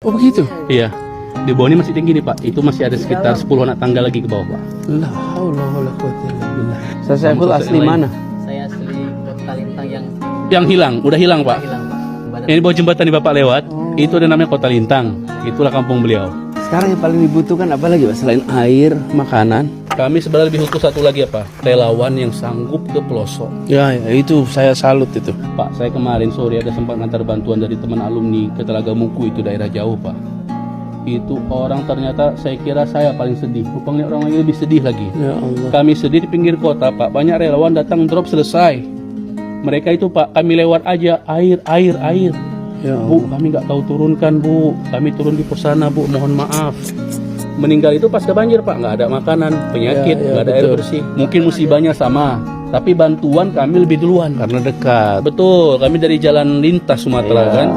Oh begitu? Iya. Di bawah ini masih tinggi nih Pak. Itu masih ada sekitar 10 anak tangga lagi ke bawah Pak. La haula wala quwata illa billah. Saya Saiful Sama asli yang lain. mana? Saya asli Kota Lintang yang Yang hilang, udah hilang Pak. hilang Pak. Badan Yang di bawah jembatan di Bapak lewat, itu ada namanya Kota Lintang. Itulah kampung beliau. Sekarang yang paling dibutuhkan apa lagi Pak? Selain air, makanan? Kami sebenarnya lebih butuh satu lagi apa? Relawan yang sanggup ke pelosok. Ya, itu saya salut itu. Pak, saya kemarin sore ada sempat ngantar bantuan dari teman alumni ke Telaga Muku, itu daerah jauh Pak. Itu orang ternyata saya kira saya paling sedih. Rupanya orang lain lebih sedih lagi. Ya Allah. Kami sedih di pinggir kota Pak. Banyak relawan datang drop selesai. Mereka itu Pak, kami lewat aja air. Ya Bu, Allah. kami nggak tahu turunkan Bu. Kami turun di persana Bu, mohon maaf. Meninggal itu pasca banjir Pak, nggak ada makanan, penyakit, Ya, nggak ada air betul. bersih. Mungkin musibahnya sama, tapi bantuan kami lebih duluan. Karena dekat. Betul, kami dari jalan lintas Sumatera Ya. kan.